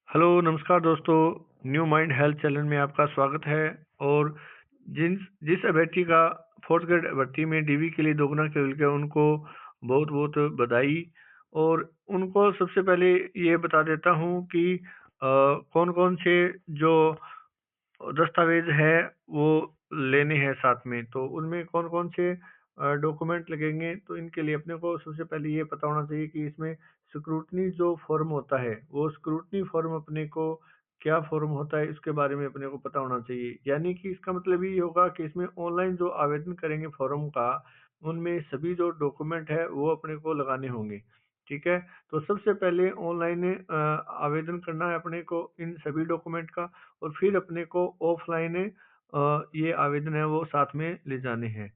Hello, नमस्कार दोस्तों। New mind health channel में आपका स्वागत है। और जिस अभ्यर्थी का फोर्थ ग्रेड भर्ती में डीवी के लिए दोगुना के मिल गया, उनको बहुत बहुत बधाई। और उनको सबसे पहले ये बता देता हूँ कि कौन कौन से जो दस्तावेज है वो लेने हैं साथ में। तो उनमें कौन कौन से डॉक्यूमेंट लगेंगे, तो इनके लिए अपने को सबसे पहले ये पता होना चाहिए कि इसमें स्क्रूटनी जो फॉर्म होता है, वो स्क्रूटनी फॉर्म अपने को क्या फॉर्म होता है, इसके बारे में अपने को पता होना चाहिए। यानी कि इसका मतलब ये होगा कि इसमें ऑनलाइन जो आवेदन करेंगे फॉर्म का, उनमें सभी जो डॉक्यूमेंट है वो अपने को लगाने होंगे। ठीक है। तो सबसे पहले ऑनलाइन आवेदन करना है अपने को इन सभी डॉक्यूमेंट का, और फिर अपने को ऑफलाइन ये आवेदन है वो साथ में ले जाने हैं।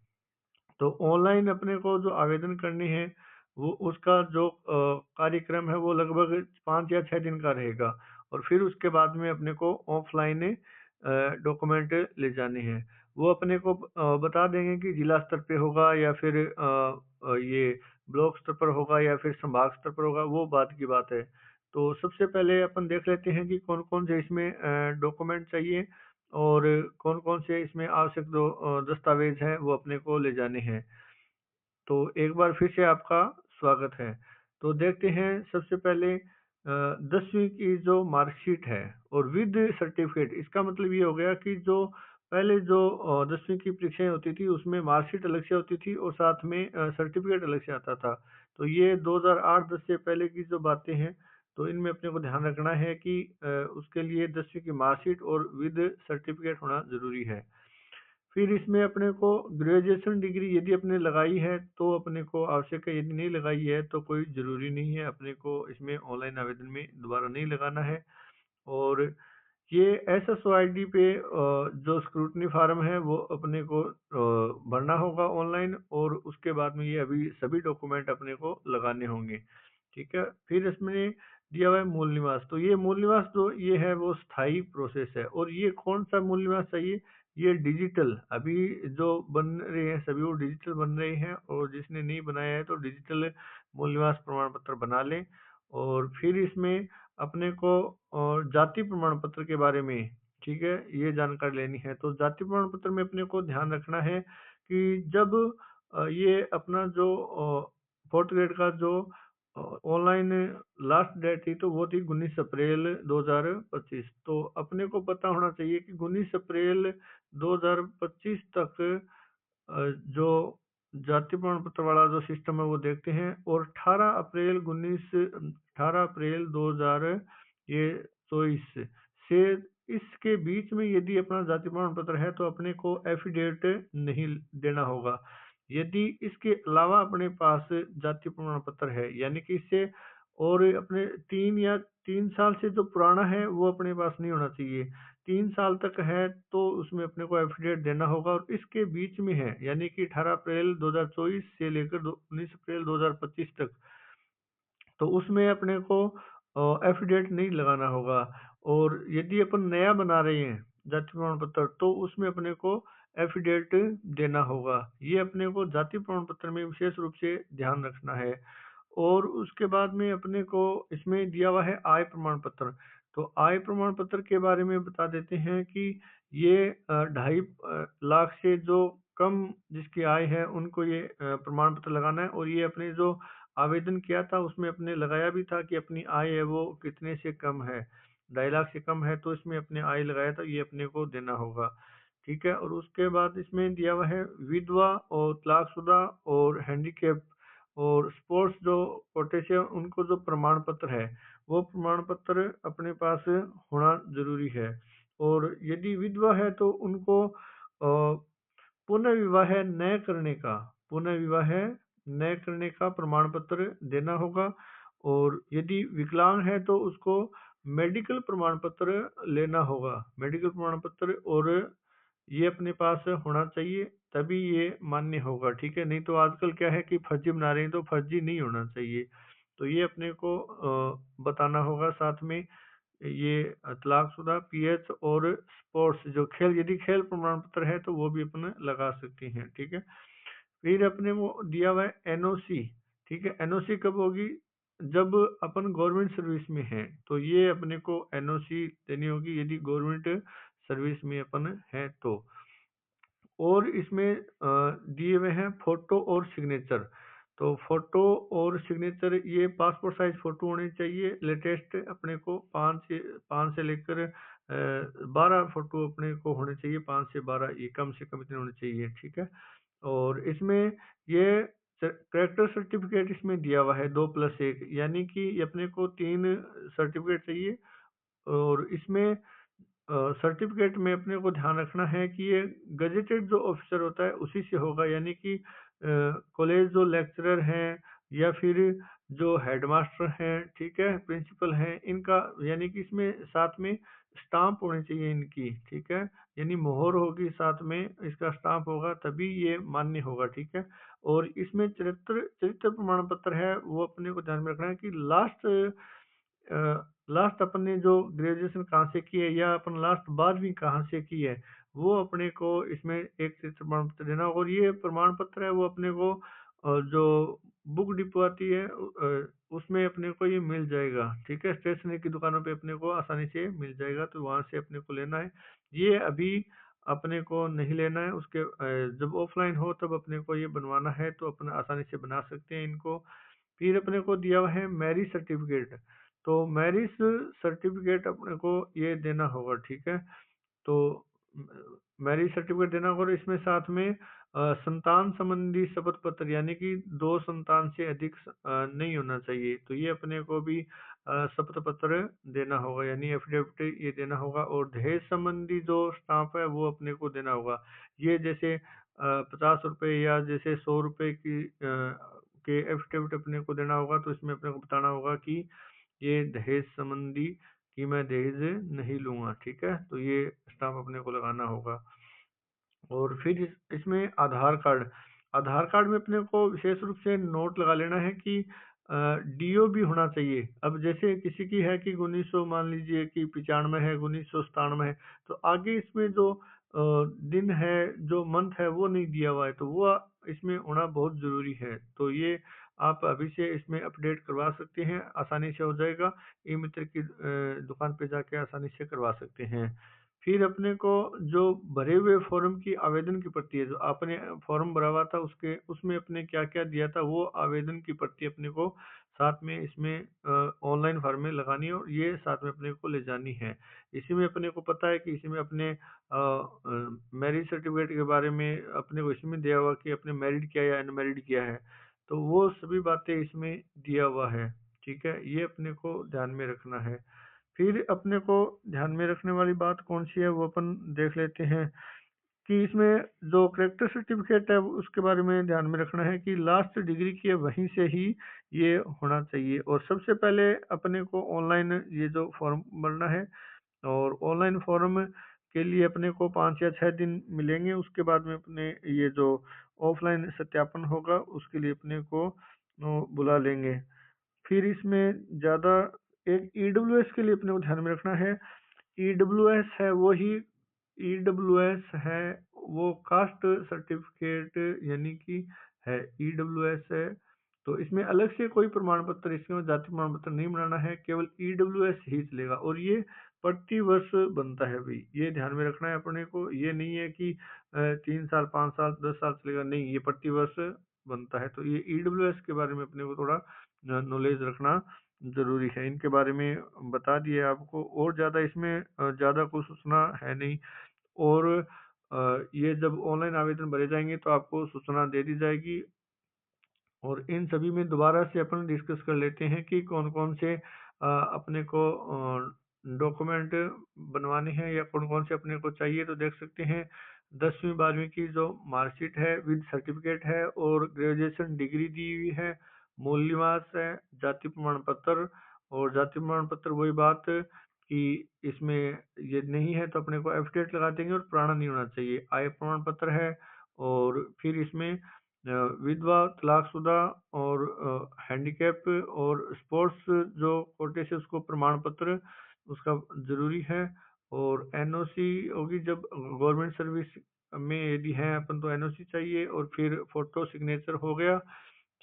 तो ऑनलाइन अपने को जो आवेदन करने हैं, वो उसका जो कार्यक्रम है वो लगभग 5 या 6 दिन का रहेगा। और फिर उसके बाद में अपने को ऑफलाइन डॉक्यूमेंट ले जाने हैं। वो अपने को बता देंगे कि जिला स्तर पे होगा या फिर ये ब्लॉक स्तर पर होगा या फिर संभाग स्तर पर होगा, वो बात की बात है। तो सबसे पहले अपन देख लेते हैं कि कौन कौन से इसमें डॉक्यूमेंट चाहिए और कौन कौन से इसमें आवश्यक जो दस्तावेज हैं वो अपने को ले जाने हैं। तो एक बार फिर से आपका स्वागत है। तो देखते हैं सबसे पहले 10वीं की जो मार्कशीट है और विद सर्टिफिकेट। इसका मतलब ये हो गया कि जो पहले जो 10वीं की परीक्षाएं होती थी, उसमें मार्कशीट अलग से होती थी और साथ में सर्टिफिकेट अलग से आता था। तो ये 2008-10 से पहले की जो बातें हैं, तो इनमें अपने को ध्यान रखना है कि उसके लिए 10वीं की मार्कशीट और विद सर्टिफिकेट होना जरूरी है। फिर इसमें अपने को ग्रेजुएशन डिग्री यदि अपने लगाई है तो अपने को आवश्यक है, यदि नहीं लगाई है तो कोई ज़रूरी नहीं है, अपने को इसमें ऑनलाइन आवेदन में दोबारा नहीं लगाना है। और ये एसएसओआईडी पे जो स्क्रूटनी फार्म है वो अपने को भरना होगा ऑनलाइन, और उसके बाद में ये अभी सभी डॉक्यूमेंट अपने को लगाने होंगे। ठीक है। फिर इसमें दिया हुआ है मूल निवास। तो ये मूल निवास जो ये है वो स्थायी प्रोसेस है। और ये कौन सा मूल निवास चाहिए? ये डिजिटल अभी जो बन रहे हैं सभी वो डिजिटल बन रहे हैं, और जिसने नहीं बनाया है तो डिजिटल मूल निवास प्रमाण पत्र बना लें। और फिर इसमें अपने को जाति प्रमाण पत्र के बारे में, ठीक है, ये जानकारी लेनी है। तो जाति प्रमाण पत्र में अपने को ध्यान रखना है कि जब ये अपना जो फोर्थ ग्रेड का जो ऑनलाइन लास्ट डेट थी, तो वो थी 19 अप्रैल 2025। तो अपने को पता होना चाहिए कि 19 अप्रैल 2025 तक जो जाति प्रमाण पत्र वाला जो सिस्टम है वो देखते हैं। और 18 अप्रैल 2024 से इसके बीच में यदि अपना जाति प्रमाण पत्र है तो अपने को एफिडेविट नहीं देना होगा। यदि इसके अलावा अपने पास जाति प्रमाण पत्र है, यानी कि इससे और अपने 3 साल से जो पुराना है वो अपने पास नहीं होना चाहिए। 3 साल तक है तो उसमें अपने को एफिडेविट देना होगा। और इसके बीच में है, यानी कि 18 अप्रैल 2024 से लेकर 19 अप्रैल 2025 तक, तो उसमें अपने को एफिडेविट नहीं लगाना होगा। और यदि अपन नया बना रहे हैं जाति प्रमाण पत्र, तो उसमें अपने को एफिडेविट देना होगा। ये अपने को जाति प्रमाण पत्र में विशेष रूप से ध्यान रखना है। और उसके बाद में अपने को इसमें दिया हुआ है आय प्रमाण पत्र। तो आय प्रमाण पत्र के बारे में बता देते हैं कि ये 2.5 लाख से जो कम जिसकी आय है उनको ये प्रमाण पत्र लगाना है। और ये अपने जो आवेदन किया था उसमें अपने लगाया भी था कि अपनी आय है वो कितने से कम है, 2.5 लाख से कम है, तो इसमें अपने आय लगाया था, ये अपने को देना होगा। ठीक है। और उसके बाद इसमें दिया हुआ है विधवा और तलाकशुदा और हैंडीकैप और स्पोर्ट्स जो कोटे से उनको जो प्रमाण पत्र है, वो प्रमाण पत्र अपने पास होना जरूरी है। और यदि विधवा है तो उनको पुनः विवाह न करने का प्रमाण पत्र देना होगा। और यदि विकलांग है तो उसको मेडिकल प्रमाण पत्र लेना होगा, मेडिकल प्रमाण पत्र। और ये अपने पास होना चाहिए, तभी ये मान्य होगा। ठीक है। नहीं तो आजकल क्या है कि फर्जी बना रहे हैं, तो फर्जी नहीं होना चाहिए। तो ये अपने को बताना होगा साथ में। ये तलाकशुदा, पीएच और स्पोर्ट्स जो खेल, यदि खेल प्रमाण पत्र है तो वो भी अपन लगा सकते हैं। ठीक है। फिर अपने वो दिया हुआ है एनओसी। ठीक है। एनओसी कब होगी? जब अपन गवर्नमेंट सर्विस में हैं तो ये अपने को एनओसी देनी होगी, यदि गवर्नमेंट सर्विस में अपन हैं तो। और इसमें दिए हुए हैं फोटो और सिग्नेचर। तो फोटो और सिग्नेचर ये पासपोर्ट साइज फोटो होनी चाहिए लेटेस्ट, अपने को 5 से लेकर 12 फोटो अपने को होने चाहिए, 5 से 12, ये कम से कम इतने होने चाहिए, ठीक है। और इसमें ये करेक्टर सर्टिफिकेट इसमें दिया हुआ है 2+1, यानी कि अपने को 3 सर्टिफिकेट चाहिए। और इसमें सर्टिफिकेट में अपने को ध्यान रखना है कि ये गजेटेड जो ऑफिसर होता है उसी से होगा, यानी कि कॉलेज जो लेक्चरर हैं या फिर जो हेडमास्टर हैं, ठीक है, प्रिंसिपल हैं, इनका यानी कि इसमें साथ में स्टाम्प होनी चाहिए इनकी, ठीक है, यानी मोहर होगी साथ में, इसका स्टाम्प होगा तभी ये मान्य होगा, ठीक है। और इसमें चरित्र चरित्र प्रमाण पत्र है वो अपने को ध्यान में रखना है कि लास्ट अपन ने जो ग्रेजुएशन कहाँ से की है या अपन लास्ट 12वीं कहाँ से की है, वो अपने को इसमें एक चरित्र प्रमाण पत्र देना। और ये प्रमाण पत्र है वो अपने को जो बुक डिपो आती है उसमें अपने को ये मिल जाएगा, ठीक है, स्टेशनरी की दुकानों पे अपने को आसानी से मिल जाएगा, तो वहां से अपने को लेना है। ये अभी अपने को नहीं लेना है, उसके जब ऑफलाइन हो तब अपने को ये बनवाना है, तो अपन आसानी से बना सकते हैं इनको। फिर अपने को दिया हुआ है मैरिज सर्टिफिकेट। तो मैरिज सर्टिफिकेट अपने को ये देना होगा, ठीक है। तो मैरिज सर्टिफिकेट देना होगा, और इसमें साथ में संतान संबंधी शपथ पत्र, यानी कि 2 संतान से अधिक नहीं होना चाहिए, तो ये अपने को भी शपथ पत्र देना होगा, यानी एफिडेविट ये देना होगा। और दहेज संबंधी जो स्टाम्प है वो अपने को देना होगा। ये जैसे 50 रुपए या जैसे 100 रुपए के एफिडेविट अपने को देना होगा, तो इसमें अपने को बताना होगा कि ये दहेज संबंधी कि मैं दहेज नहीं लूंगा, ठीक है, तो ये स्टाम्प अपने को लगाना होगा। और फिर इसमें आधार कार्ड में अपने को विशेष रूप से नोट लगा लेना है कि डीओ भी होना चाहिए। अब जैसे किसी की है कि 1900, मान लीजिए कि 95 है, 1997 है, तो आगे इसमें जो दिन है, जो मंथ है वो नहीं दिया हुआ है, तो वो इसमें होना बहुत जरूरी है। तो ये आप अभी से इसमें अपडेट करवा सकते हैं, आसानी से हो जाएगा। ई मित्र की दुकान पे जाके आसानी से करवा सकते हैं। फिर अपने को जो भरे हुए फॉर्म की आवेदन की प्रति है, जो आपने फॉर्म भरा हुआ था उसके उसमें अपने क्या क्या दिया था, वो आवेदन की प्रति अपने को साथ में इसमें ऑनलाइन फॉर्म में लगानी है, और ये साथ में अपने को ले जानी है। इसी में अपने को पता है कि इसी में अपने मैरिज सर्टिफिकेट के बारे में अपने को इसमें दिया हुआ कि अपने मैरिड किया या अनमैरिड किया है, तो वो सभी बातें इसमें दिया हुआ है, ठीक है, ये अपने को ध्यान में रखना है। फिर अपने को ध्यान में रखने वाली बात कौन सी है वो अपन देख लेते हैं कि इसमें जो करेक्टर सर्टिफिकेट है उसके बारे में ध्यान में रखना है कि लास्ट डिग्री की है वहीं से ही ये होना चाहिए। और सबसे पहले अपने को ऑनलाइन ये जो फॉर्म भरना है, और ऑनलाइन फॉर्म के लिए अपने को 5 या 6 दिन मिलेंगे, उसके बाद में अपने ये जो ऑफलाइन सत्यापन होगा उसके लिए अपने को बुला लेंगे। फिर इसमें ज़्यादा एक ईडब्ल्यूएस के लिए अपने को ध्यान में रखना है। ईडब्ल्यूएस है वही ईडब्ल्यूएस है वो कास्ट सर्टिफिकेट, यानी कि है ईडब्ल्यूएस है, तो इसमें अलग से कोई प्रमाण पत्र, इसमें जाति प्रमाण पत्र नहीं बनाना है, केवल ईडब्ल्यूएस ही चलेगा। और ये प्रति वर्ष बनता है भाई, ये ध्यान में रखना है अपने को। ये नहीं है कि 3 साल, 5 साल, 10 साल चलेगा, नहीं, ये प्रति वर्ष बनता है। तो ये ईडब्ल्यूएस के बारे में अपने को थोड़ा नॉलेज रखना जरूरी है। इनके बारे में बता दिए आपको, और ज़्यादा इसमें ज़्यादा कुछ सूचना है नहीं। और ये जब ऑनलाइन आवेदन भरे जाएंगे तो आपको सूचना दे दी जाएगी, और इन सभी में दोबारा से अपन डिस्कस कर लेते हैं कि कौन कौन से अपने को डॉक्यूमेंट बनवाने हैं या कौन कौन से अपने को चाहिए। तो देख सकते हैं 10वीं 12वीं की जो मार्कशीट है विद सर्टिफिकेट है, और ग्रेजुएशन डिग्री दी हुई है, मूल निवास है, जाति प्रमाण पत्र। और जाति प्रमाण पत्र वही बात कि इसमें ये नहीं है तो अपने को एफिडेविट लगा देंगे, और पुराना नहीं होना चाहिए। आय प्रमाण पत्र है, और फिर इसमें विधवा, तलाकशुदा और हैंडीकैप और स्पोर्ट्स जो कोटे से उसको प्रमाण पत्र उसका जरूरी है। और एनओसी होगी जब गवर्नमेंट सर्विस में यदि है अपन, तो एनओसी चाहिए। और फिर फोटो सिग्नेचर हो गया,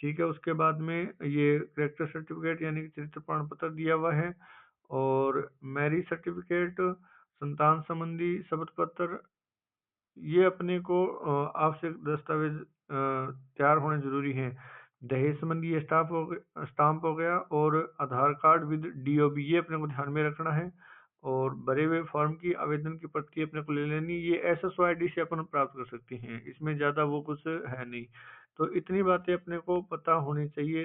ठीक है। उसके बाद में ये कैरेक्टर सर्टिफिकेट यानी कि चरित्र प्रमाण पत्र दिया हुआ है, और मैरिज सर्टिफिकेट, संतान संबंधी शपथ पत्र, ये अपने को आवश्यक दस्तावेज तैयार होने जरूरी हैं। दहेज संबंधी स्टाम्प हो गया, और आधार कार्ड विद डीओबी, ये अपने को ध्यान में रखना है। और भरे हुए फॉर्म की आवेदन की प्रति अपने को ले लेनी, ये एसएसओ आईडी से अपन प्राप्त कर सकते हैं, इसमें ज़्यादा वो कुछ है नहीं। तो इतनी बातें अपने को पता होनी चाहिए,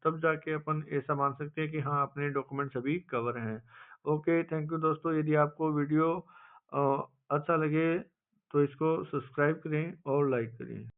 तब जाके अपन ऐसा मान सकते हैं कि हाँ, अपने डॉक्यूमेंट सभी कवर हैं। ओके, थैंक यू दोस्तों। यदि आपको वीडियो अच्छा लगे तो इसको सब्सक्राइब करें और लाइक करें।